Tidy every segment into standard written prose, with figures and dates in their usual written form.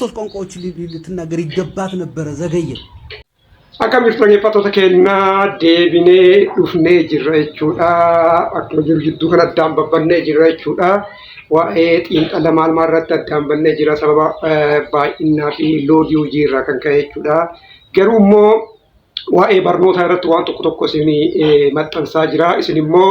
ሶስት ቋንቋዎች ልትናገር ይገባት ነበር ዘገየ akkam jirtu dhaggeeffattoota keenya deebinee dhufnee jirra jechuudha akkuma jiru jidduu kana addaan babbannee jirra jechuudha waa'ee xiinxala maal irratti addaan bannee jira sababa baay'inaa fi loodii hojii irraa kan ka'e jechuudha garuu immoo waa'ee barnoota irratti waan tokko isin maxxansaa jira isin immoo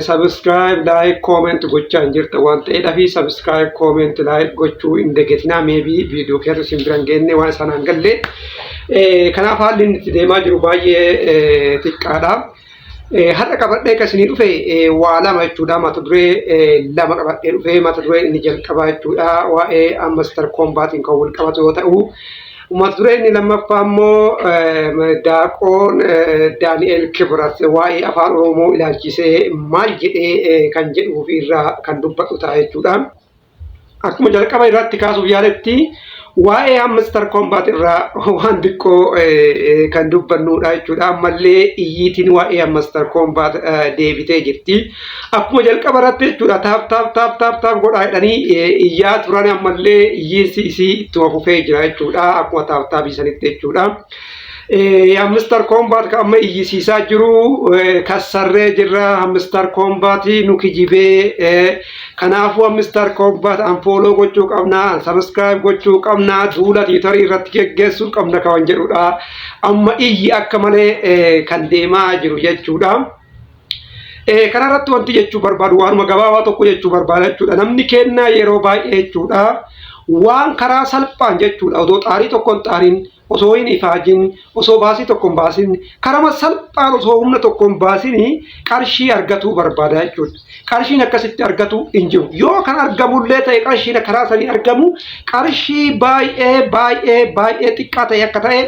subscribe like comment gochaa hin jirta waan ta'eedhaa fi subscribe comment like gochuu hin dagatinaa maybe video keessa isin biraan geenne waan sanaan galle kanaaf haalli itti deemaa jiru baay'ee xiqqaadha. Har'a qabadhee kasinii dhufe waa lama jechuudha mata duree lama qabadhee dhufe mata duree inni jalqabaa jechuudha waa'ee Master Combatiin kan wal qabatu yoo ta'u mata duree inni lammaffaa immoo Daaqoon Daani'el Kibrat waa'ee afaan Oromoo ilaalchisee maal jedhee kan jedhuu fi irraa kan dubbatu ta'a jechuudha. Akkuma jalqaba irratti kaasuuf yaaletti waa'ee Master Combat irraa waan xiqqoo kan dubbannudha jechuudha ammallee iyyiitiin waa'ee Master Combat deebitee jirti akkuma jalqaba irratti jechuudha taap godhaa jedhanii iyyaa turan ammallee iyyiinsi isii ittuma fufee jira jechuudha akkuma taap isanitti jechuudha. Master Combat kan amma iyyisiisaa jiru kassarree jirra Master Combat nu kijibee kanaafuu Master Combat unfollow gochuu qabna subscribe gochuu qabna duula Twitter irratti geggeessuu qabna kan jedhudha amma iyyi akka malee kan deemaa jiru jechuudha. Kanarratti wanti jechuu barbaadu waanuma gabaabaa tokko jechuu barbaada jechuudha namni kennaa yeroo baay'ee jechuudha waan karaa salphaan jechuudha odoo xaarii tokkoon xaariin osoo hin ifaajin osoo baasii tokkoon baasin karama salphaan osoo humna tokkoon baasin qarshii argatuu barbaada jechuudha. Qarshiin akkasitti argatu hin jiru yoo kan argamullee ta'e qarshiin karaa sanii argamu qarshii baay'ee xiqqaa ta'e akka ta'e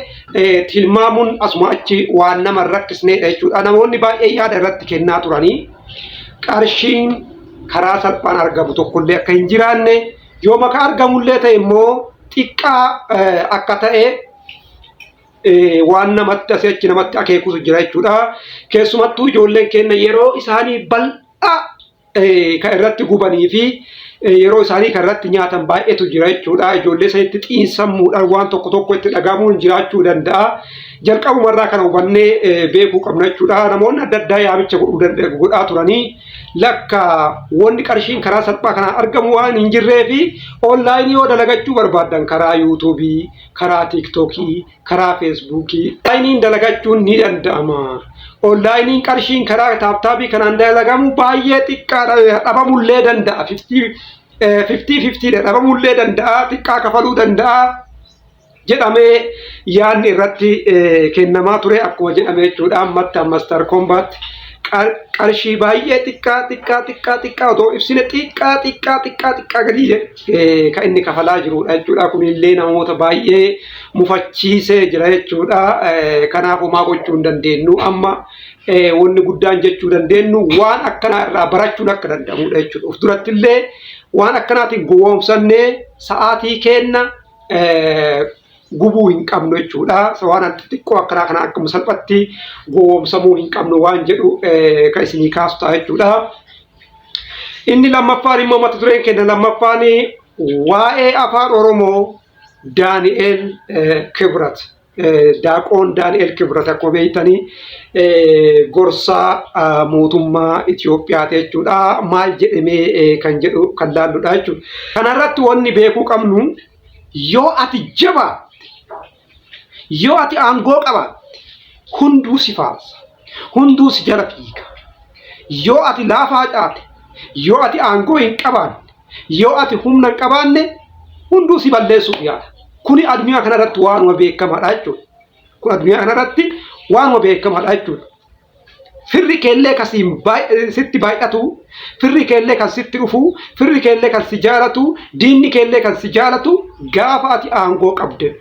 tilmaamuun asuma achi waan nama rakkisneedha jechuudha. Namoonni baay'ee yaada irratti kennaa turanii qarshiin karaa salphaan argamu tokkollee akka hin jiraanne yoo maka argamullee ta'e immoo xiqqaa akka ta'e waan namatti asii achi namatti akeekuutu jira jechuudha. Keessumattuu ijoolleen keenya yeroo isaanii bal'aa kan irratti gubanii fi yeroo isaanii kan irratti nyaatan baay'eetu jira jechuudha. Ijoollee sanitti xiinsammuudhaan waan tokko itti dhagahamuun jiraachuu danda'a. Jalqabumarraa kana hubannee beekuu qabna jechuudha. Namoonni adda addaa yaamicha godhaa turanii lakka wanni qarshiin karaa salphaa kanaan argamu waan hin jirree fi onlaayinii yoo dalagachuu barbaadan karaa yuutuubii, karaa tiiktookii, karaa feesbuukii onlaayiniin dalagachuun ni danda'ama. Onlaayiniin qarshiin karaa taaptaabii kanaan dalagamu baay'ee xiqqaadha dhabamullee danda'a 50-50 dhabamullee danda'a xiqqaa kafaluu danda'a jedhamee yaadni irratti kennamaa ture akkuma jedhame jechuudha. Ammatti Master Combat qarshii baay'ee xiqqaa otoo ibsine xiqqaa gadi kan inni kafalaa jirudha jechuudha. Kunillee namoota baay'ee mufachiisee jira jechuudha. Kanaaf homaa gochuu hin dandeenyu amma wanni guddaan jechuu dandeenyu waan akkanaa irraa barachuun akka danda'amudha jechuudha. Of duratti illee waan akkanaatiin gowwoomsannee sa'aatii kenna gubuu hin qabnu jechuudha. Waan xiqqoo akkanaa kana akkuma salphatti gowwoomsamuu hin qabnu waan jedhu kan isinii kaasu ta'a jechuudha. Inni lammaffaan immoo mata dureen keenya lammaffaan waa'ee afaan Oromoo Daani'el Kibrat Daaqoon Daani'el Kibrat akkuma beektanii gorsaa mootummaa Itoophiyaati jechuudha. Maal jedhamee kan jedhu kan laalludha jechuudha. Kanarratti wanni beekuu qabnu yoo ati jabaatte yoo ati aangoo qabaatte hunduu si faarsa hunduu si jala fiiga. Yoo ati laafaa caate yoo ati aangoo hin qabaanne yoo ati humna hin qabaanne hunduu si balleessuuf yaada. Kuni addunyaa kanarratti waanuma beekamaadha jechuudha. Kun addunyaa kanarratti waanuma beekamaadha jechuudha. Firri keellee kan sitti baay'atu, firri keellee kan sitti dhufu, firri keellee kan si jaalatu, diinni keellee kan si jaalatu gaafa ati aangoo qabde,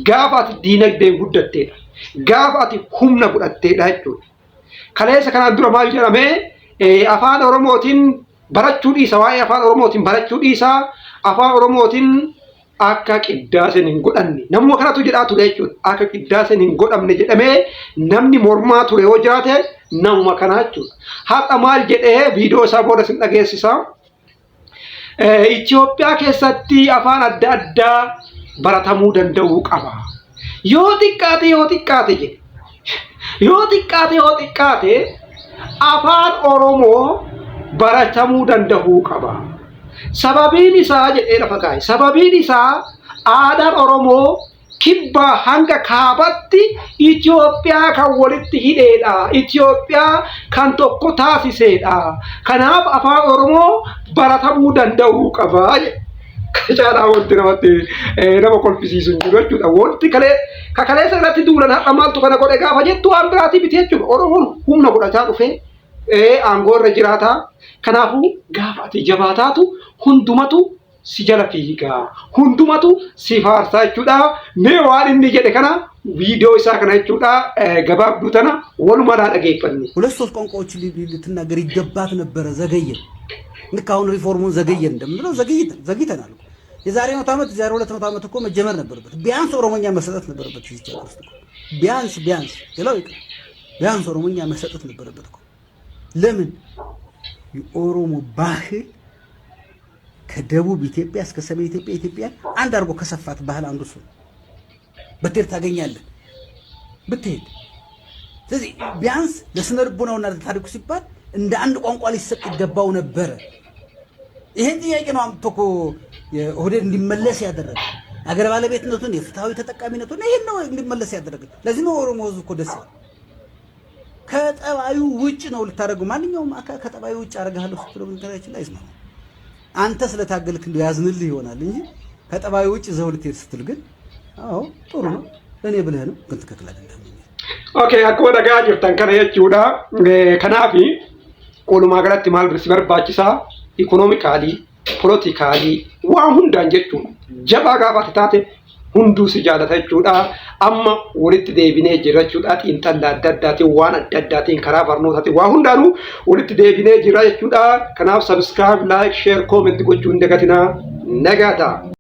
gaafa ati diinagdeen guddatteedha, gaafa ati humna godhatteedha jechuudha. Kaleessa kanaan dura maal jedhamee afaan Oromootiin barachuu dhiisa waa'ee afaan Oromootiin barachuu dhiisa afaan Oromootiin akka qiddaasen hin godhanne namuma kanatu jedhaa ture jechuudha. Akka qiddaasen hin godhamne jedhamee namni mormaa ture yoo jiraate namuma kana jechuudha. Har'a maal jedhee viidiyoo isaa booda sin dhageessisa. Itoophiyaa keessatti afaan adda addaa baratamuu danda'uu qaba. Yoo xiqqaate jedhe. Yoo xiqqaate afaan Oromoo baratamuu danda'uu qaba. Sababiin isaa jedhee lafa kaa'e. Sababiin isaa aadaan Oromoo kibba hanga kaabatti Itoophiyaa kan walitti hidheedha. Itoophiyaa kan tokko taasiseedha. Kanaaf afaan Oromoo baratamuu danda'uu qaba. Kacaadhaa wanti namatti nama kolfisiisu hin jiru jechuudha. Wanti kaleessa irratti duulan har'a maaltu kana godhe gaafa jettu waan biraatii biti jechuudha. Oromoon humna godhachaa dhufee aangoo irra jiraata. Kanaafuu gaafa ati jabaataatu hundumatu si jala fiigaa. Hundumatu si faarsaa jechuudha. Mee waan inni jedhe kana ቪዲዮ isaa kana jechuudha gabaabduu tana walumaa dhageeffanne. ሁለት ሶስት ቋንቋዎች ልትናገር ይገባት ነበረ ዘገየ። ልክ አሁን ሪፎርሙን ዘገየ እንደምንለው ዘግይተናል። የዛሬ 100 ዓመት የዛሬ 200 ዓመት እኮ መጀመር ነበረበት። ቢያንስ ኦሮሞኛ መሰጠት ነበረበት እዚህ ሀገር ውስጥ። ቢያንስ ሌላው ይቀር ቢያንስ ኦሮሞኛ መሰጠት ነበረበት እኮ። ለምን የኦሮሞ ባህል ከደቡብ ኢትዮጵያ እስከ ሰሜን ኢትዮጵያ አንድ አድርጎ ከሰፋት ባህል አንዱ እሱ በትር ታገኛለህ ብትሄድ። ስለዚህ ቢያንስ ለስነ ልቦናውና ለታሪኩ ሲባል እንደ አንድ ቋንቋ ሊሰጥ ይገባው ነበር። ይሄን ጥያቄ ነው አምጥቶ የኦህዴድ እንዲመለስ ያደረገ አገር ባለቤትነቱን የፍትሃዊ ተጠቃሚነቱን ይሄን ነው እንዲመለስ ያደረገ። ለዚህ ነው ኦሮሞ ህዝብ እኮ ደስ ይላል። ከጠባዩ ውጭ ነው ልታደርገው ማንኛውም አካል ከጠባዩ ውጭ አደርጋለሁ ስትለው ምንተራችን ላይ ይስማው። አንተ ስለታገልክ እንደው ያዝንልህ ይሆናል እንጂ ከጠባዩ ውጭ ዘው ልትሄድ ስትል ግን አዎ ጥሩ ነው እኔ ብለህ ነው ግን ትክክል አይደለም። ኦኬ akkuma dhagaa jirtan kana jechuudha. Kanaafi walumaa galatti maal birsi barbaachisaa ikonoomikaalii poolootikaalii waan hundaan jechuudha. Jabaa gaafa taate hunduu si jaallata jechuudha. Amma walitti deebinee jira jechuudha. Xiinxalla adda addaatiin waan adda addaatiin karaa barnootaatiin waan hundaanuu walitti deebinee jira jechuudha. Kanaaf subscribe, like, share, comment gochuu hin dagatinaa. Nagaadhaa.